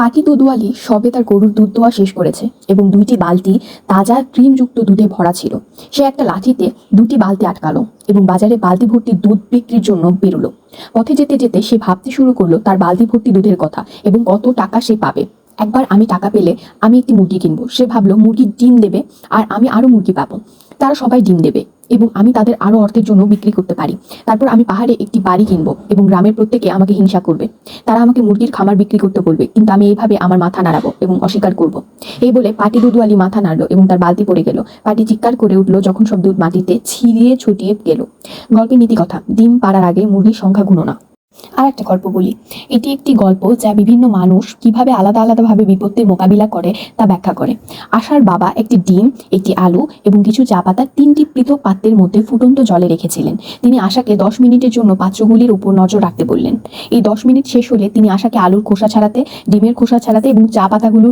পাটি দুধওয়ালি সবে তার গরুর দুধ দোয়া শেষ করেছে এবং 2টি বালতি তাজা ক্রিমযুক্ত দুধে ভরা ছিল। সে একটা লাঠিতে 2টি বালতি আটকালো এবং বাজারে বালতি ভর্তি দুধ বিক্রির জন্য বেরোলো। পথে যেতে যেতে সে ভাবতে শুরু করলো তার বালতি ভর্তি দুধের কথা এবং কত টাকা সে পাবে। একবার আমি টাকা পেলে আমি একটি মুরগি কিনবো। সে ভাবলো মুরগির ডিম দেবে আর আমি আরো মুরগি পাবো। তারা সবাই ডিম দেবে এবং আমি তাদের আরো অর্থের জন্য বিক্রি করতে পারি। তারপর আমি পাহাড়ে একটি বাড়ি কিনবো এবং গ্রামের প্রত্যেকে আমাকে হিংসা করবে। তারা আমাকে মুরগির খামার বিক্রি করতে বলবে, কিন্তু আমি এইভাবে আমার মাথা নাড়াবো এবং অস্বীকার করব। এই বলে পাটি দুধওয়ালি মাথা নাড়লো এবং তার বালতি পড়ে গেল। পাটি চিৎকার করে উঠলো যখন সব দুধ মাটিতে ছিঁড়িয়ে ছটিয়ে গেল। গল্পের নীতি কথা, ডিম পাড়ার আগে মুরগির সংখ্যা গুনো না। আর একটা গল্প বলি। এটি একটি গল্প যা বিভিন্ন মানুষ কিভাবে আলাদা আলাদাভাবে বিপত্তির মোকাবিলা করে তা ব্যাখ্যা করে। আশার বাবা একটি ডিম, একটি আলু এবং কিছু চা পাতা 3টি পৃথক পাত্রের মধ্যে ফুটন্ত জলে রেখেছিলেন। তিনি আশাকে 10 মিনিটের জন্য পাত্রগুলির উপর নজর রাখতে বললেন। এই 10 মিনিট শেষ হলে তিনি আশাকে আলুর খোসা ছাড়াতে, ডিমের খোসা ছাড়াতে এবং চা পাতাগুলো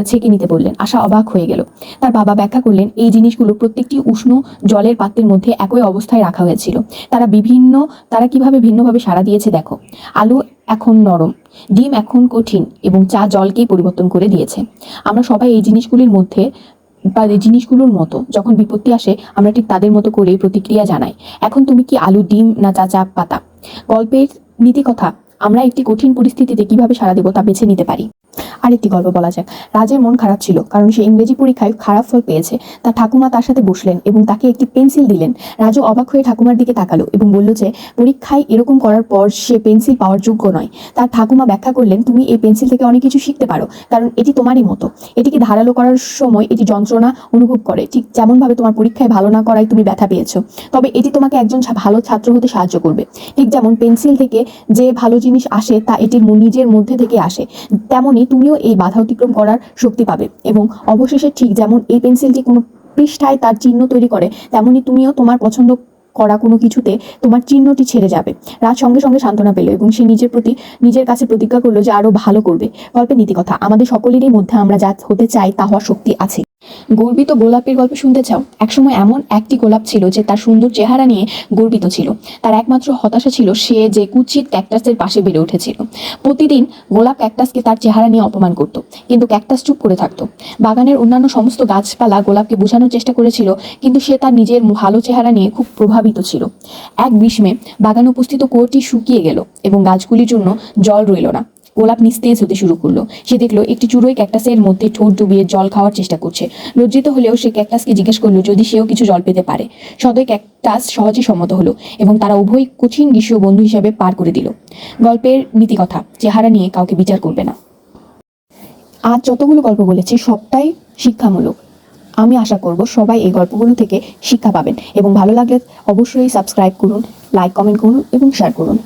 ছেঁকে নিতে বললেন। আশা অবাক হয়ে গেল। তার বাবা ব্যাখ্যা করলেন, এই জিনিসগুলো প্রত্যেকটি উষ্ণ জলের পাত্রের মধ্যে একই অবস্থায় রাখা হয়েছিল। তারা কিভাবে ভিন্নভাবে সাড়া দিয়েছে দেখো। আলু এখন নরম, ডিম এখন কঠিন এবং চা জলকেই পরিবর্তন করে দিয়েছে। আমরা সবাই এই জিনিসগুলোর মতো যখন বিপত্তি আসে আমরা ঠিক তাদের মতো করেই প্রতিক্রিয়া জানাই। এখন তুমি কি আলু, ডিম না চা পাতা? গল্পের নীতি কথা, আমরা একটি কঠিন পরিস্থিতিতে কিভাবে সাড়া দেব তা বেছে নিতে পারি। আরেকটি গল্প বলা যাক। রাজের মন খারাপ ছিল কারণ সে ইংরেজি পরীক্ষায় খারাপ ফল পেয়েছে। তার ঠাকুমা তার সাথে বসলেন এবং তাকে একটি পেন্সিল দিলেন। রাজু অবাক হয়ে ঠাকুমার দিকে তাকালো এবং বলল যে পরীক্ষায় এরকম করার পর সে পেন্সিল পাওয়ার যোগ্য নয়। তার ঠাকুমা ব্যাখ্যা করলেন, তুমি এই পেন্সিল থেকে অনেক কিছু শিখতে পারো, কারণ এটি তোমারই মতো। এটিকে ধারালো করার সময় এটি যন্ত্রণা অনুভব করে, ঠিক যেমনভাবে তোমার পরীক্ষায় ভালো না করায় তুমি ব্যথা পেয়েছো। তবে এটি তোমাকে একজন ভালো ছাত্র হতে সাহায্য করবে। ঠিক যেমন পেন্সিল থেকে যে ভালো জিনিস আসে তা এটির নিজের মধ্যে থেকে আসে, তেমনই তুমিও এই বাধা অতিক্রম করার শক্তি পাবে। এবং অবশেষে ঠিক যেমন এই পেন্সিলটি কোনো পৃষ্ঠায় তার চিহ্ন তৈরি করে, তেমনি তুমিও তোমার পছন্দ করা কোনো কিছুতে তোমার চিহ্নটি ছেড়ে যাবে। রাজ সঙ্গে সঙ্গে সান্ত্বনা পেল এবং সে নিজের কাছে প্রতিজ্ঞা করলো যে আরো ভালো করবে। গল্পের নীতি কথা, আমাদের সকলেরই মধ্যে আমরা যা হতে চাই তা হওয়ার শক্তি আছে। গর্বিত গোলাপের গল্প শুনতে চাও? একসময় এমন একটি গোলাপ ছিল যে তার সুন্দর চেহারা নিয়ে গর্বিত ছিল। তার একমাত্র হতাশা ছিল সে যে কুৎসিত ক্যাকটাসের পাশে বেড়ে উঠেছিল। প্রতিদিন গোলাপ ক্যাকটাসকে তার চেহারা নিয়ে অপমান করত, কিন্তু ক্যাকটাস চুপ করে থাকতো। বাগানের অন্যান্য সমস্ত গাছপালা গোলাপকে বোঝানোর চেষ্টা করেছিল, কিন্তু সে তার নিজের ভালো চেহারা নিয়ে খুব প্রভাবিত ছিল। এক গ্রীষ্মে বাগানে উপস্থিত কুয়োটি শুকিয়ে গেল এবং গাছগুলির জন্য জল রইল না। গোলাপ নিস্তেজ হতে শুরু করলো। সে দেখলো একটি চুড়োই ক্যাকটাসের মধ্যে ঠোঁট ডুবিয়ে জল খাওয়ার চেষ্টা করছে। লজ্জিত হলেও সে ক্যাকটাসকে জিজ্ঞেস করলো যদি সেও কিছু জল পেতে পারে। সদয় ক্যাকটাস সহজে সম্মত হলো এবং তারা উভয় কঠিন গ্রীষ্ম বন্ধু হিসেবে পার করে দিল। গল্পের নীতি কথা, চেহারা নিয়ে কাউকে বিচার করবে না। আজ যতগুলো গল্প বলেছি সবটাই শিক্ষামূলক। আমি আশা করব সবাই এই গল্পগুলো থেকে শিক্ষা পাবেন এবং ভালো লাগলে অবশ্যই সাবস্ক্রাইব করুন, লাইক কমেন্ট করুন এবং শেয়ার করুন।